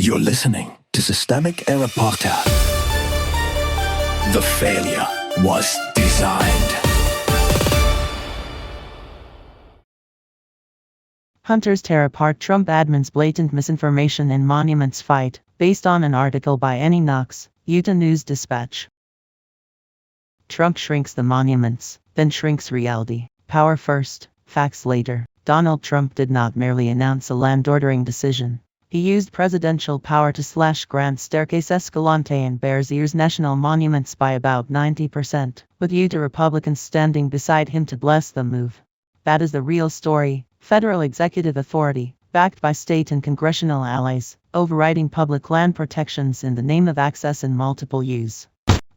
You're listening to Systemic Error Podcast. The failure was designed. Hunters tear apart Trump admin's blatant misinformation and monuments fight, based on an article by Annie Knox, Utah News Dispatch. Trump shrinks the monuments, then shrinks reality. Power first, facts later. Donald Trump did not merely announce a land ordering decision. He used presidential power to slash-grant Staircase-Escalante and Bears Ears national monuments by about 90%, with Utah Republicans standing beside him to bless the move. That is the real story. Federal executive authority, backed by state and congressional allies, overriding public land protections in the name of access and multiple use.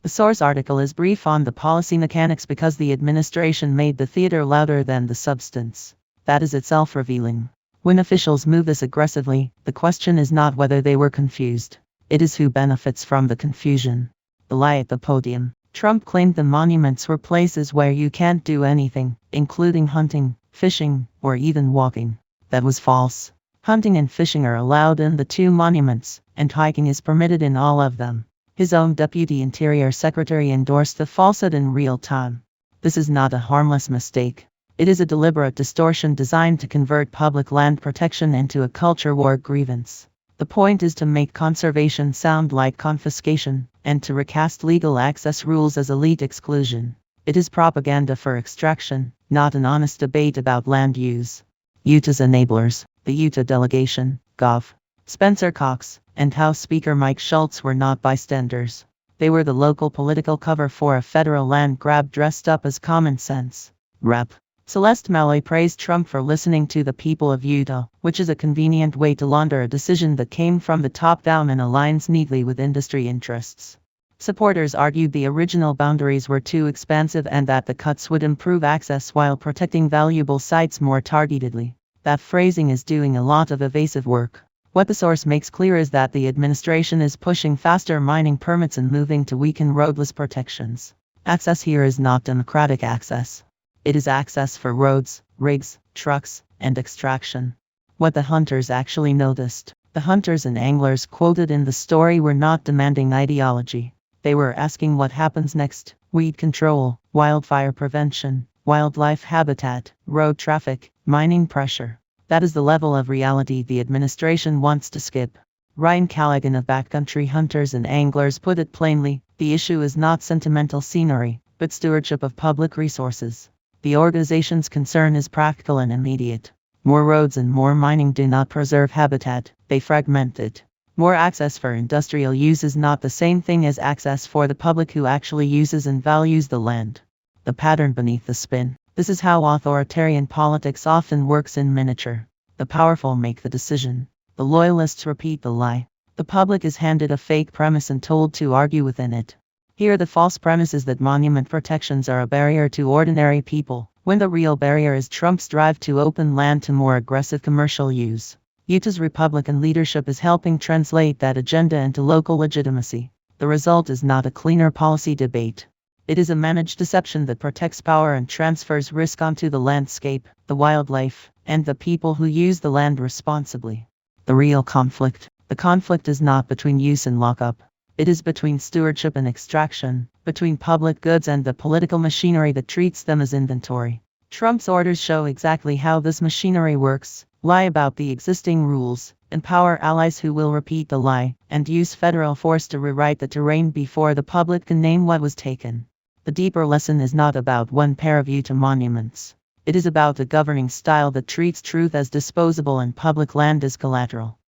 The source article is brief on the policy mechanics because the administration made the theater louder than the substance. That is itself revealing. When officials move this aggressively, the question is not whether they were confused. It is who benefits from the confusion. The lie at the podium. Trump claimed the monuments were places where you can't do anything, including hunting, fishing, or even walking. That was false. Hunting and fishing are allowed in the two monuments, and hiking is permitted in all of them. His own Deputy Interior Secretary endorsed the falsehood in real time. This is not a harmless mistake. It is a deliberate distortion designed to convert public land protection into a culture war grievance. The point is to make conservation sound like confiscation, and to recast legal access rules as elite exclusion. It is propaganda for extraction, not an honest debate about land use. Utah's enablers, the Utah delegation, Gov. Spencer Cox, and House Speaker Mike Schultz were not bystanders. They were the local political cover for a federal land grab dressed up as common sense. Rep. Celeste Malloy praised Trump for listening to the people of Utah, which is a convenient way to launder a decision that came from the top down and aligns neatly with industry interests. Supporters argued the original boundaries were too expansive and that the cuts would improve access while protecting valuable sites more targetedly. That phrasing is doing a lot of evasive work. What the source makes clear is that the administration is pushing faster mining permits and moving to weaken roadless protections. Access here is not democratic access. It is access for roads, rigs, trucks, and extraction. What the hunters actually noticed. The hunters and anglers quoted in the story were not demanding ideology. They were asking what happens next: weed control, wildfire prevention, wildlife habitat, road traffic, mining pressure. That is the level of reality the administration wants to skip. Ryan Callaghan of Backcountry Hunters and Anglers put it plainly: the issue is not sentimental scenery, but stewardship of public resources. The organization's concern is practical and immediate. More roads and more mining do not preserve habitat, they fragment it. More access for industrial use is not the same thing as access for the public who actually uses and values the land. The pattern beneath the spin. This is how authoritarian politics often works in miniature. The powerful make the decision. The loyalists repeat the lie. The public is handed a fake premise and told to argue within it. Here the false premise is that monument protections are a barrier to ordinary people, when the real barrier is Trump's drive to open land to more aggressive commercial use. Utah's Republican leadership is helping translate that agenda into local legitimacy. The result is not a cleaner policy debate. It is a managed deception that protects power and transfers risk onto the landscape, the wildlife, and the people who use the land responsibly. The real conflict. The conflict is not between use and lockup. It is between stewardship and extraction, between public goods and the political machinery that treats them as inventory. Trump's orders show exactly how this machinery works: lie about the existing rules, empower allies who will repeat the lie, and use federal force to rewrite the terrain before the public can name what was taken. The deeper lesson is not about one pair of Utah monuments. It is about a governing style that treats truth as disposable and public land as collateral.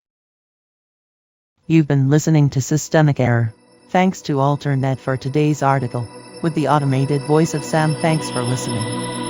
You've been listening to Systemic Error. Thanks to Alternet for today's article. With the automated voice of Sam, thanks for listening.